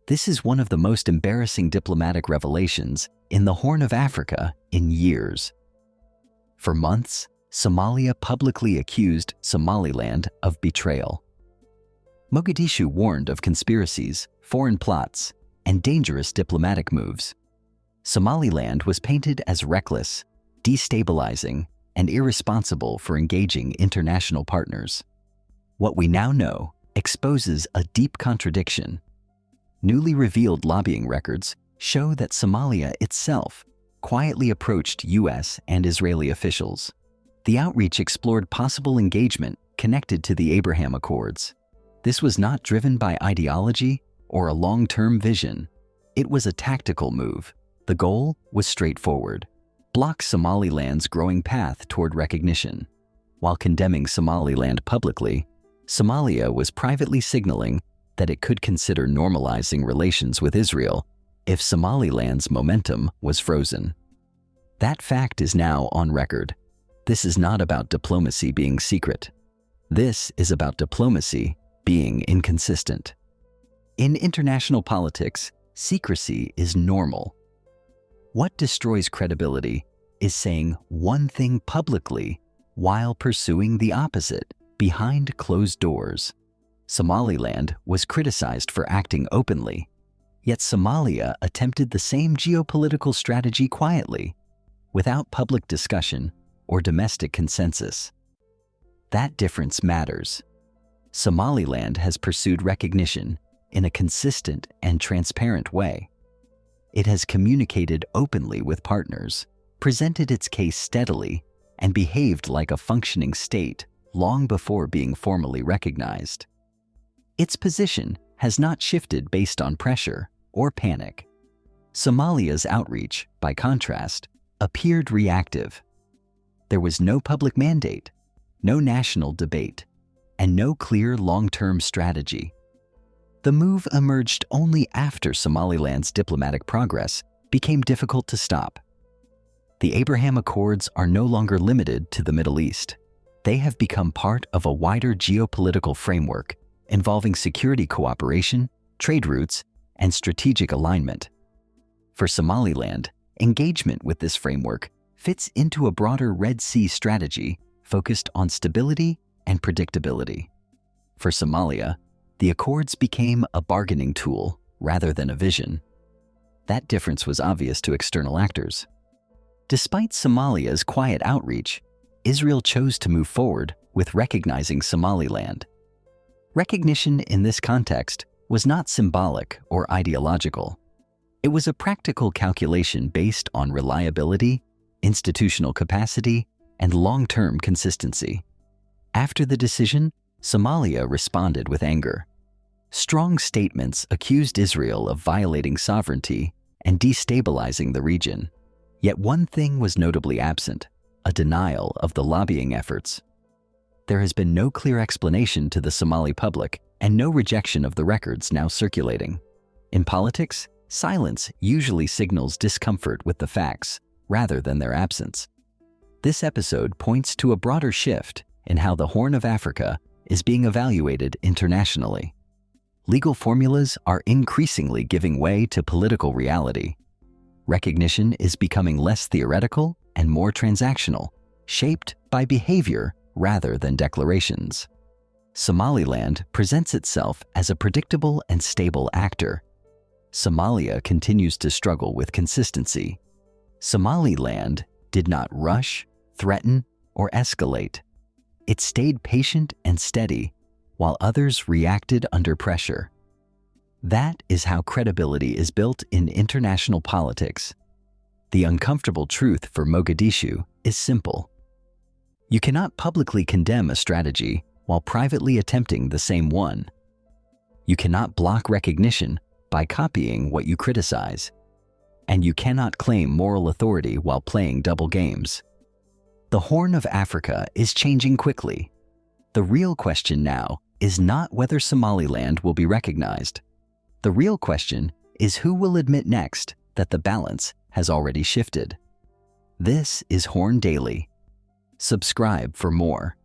This is one of the most embarrassing diplomatic revelations in the Horn of Africa in years. For months, Somalia publicly accused Somaliland of betrayal. Mogadishu warned of conspiracies, foreign plots, and dangerous diplomatic moves. Somaliland was painted as reckless, destabilizing, and irresponsible for engaging international partners. What we now know exposes a deep contradiction. Newly revealed lobbying records show that Somalia itself quietly approached U.S. and Israeli officials. The outreach explored possible engagement connected to the Abraham Accords. This was not driven by ideology or a long-term vision. It was a tactical move. The goal was straightforward: block Somaliland's growing path toward recognition. While condemning Somaliland publicly, Somalia was privately signaling that it could consider normalizing relations with Israel if Somaliland's momentum was frozen. That fact is now on record. This is not about diplomacy being secret. This is about diplomacy being inconsistent. In international politics, secrecy is normal. What destroys credibility is saying one thing publicly while pursuing the opposite behind closed doors. Somaliland was criticized for acting openly, yet Somalia attempted the same geopolitical strategy quietly, without public discussion or domestic consensus. That difference matters. Somaliland has pursued recognition in a consistent and transparent way. It has communicated openly with partners, presented its case steadily, and behaved like a functioning state long before being formally recognized. Its position has not shifted based on pressure or panic. Somalia's outreach, by contrast, appeared reactive. There was no public mandate, no national debate, and no clear long-term strategy. The move emerged only after Somaliland's diplomatic progress became difficult to stop. The Abraham Accords are no longer limited to the Middle East. They have become part of a wider geopolitical framework involving security cooperation, trade routes, and strategic alignment. For Somaliland, engagement with this framework fits into a broader Red Sea strategy focused on stability and predictability. For Somalia, the accords became a bargaining tool rather than a vision. That difference was obvious to external actors. Despite Somalia's quiet outreach, Israel chose to move forward with recognizing Somaliland. Recognition in this context was not symbolic or ideological. It was a practical calculation based on reliability, institutional capacity, and long-term consistency. After the decision, Somalia responded with anger. Strong statements accused Israel of violating sovereignty and destabilizing the region. Yet one thing was notably absent: a denial of the lobbying efforts. There has been no clear explanation to the Somali public and no rejection of the records now circulating. In politics, silence usually signals discomfort with the facts rather than their absence. This episode points to a broader shift in how the Horn of Africa is being evaluated internationally. Legal formulas are increasingly giving way to political reality. Recognition is becoming less theoretical and more transactional, shaped by behavior rather than declarations. Somaliland presents itself as a predictable and stable actor. Somalia continues to struggle with consistency. Somaliland did not rush, threaten, or escalate. It stayed patient and steady, while others reacted under pressure. That is how credibility is built in international politics. The uncomfortable truth for Mogadishu is simple. You cannot publicly condemn a strategy while privately attempting the same one. You cannot block recognition by copying what you criticize. And you cannot claim moral authority while playing double games. The Horn of Africa is changing quickly. The real question now is not whether Somaliland will be recognized. The real question is who will admit next that the balance has already shifted. This is Horn Daily. Subscribe for more.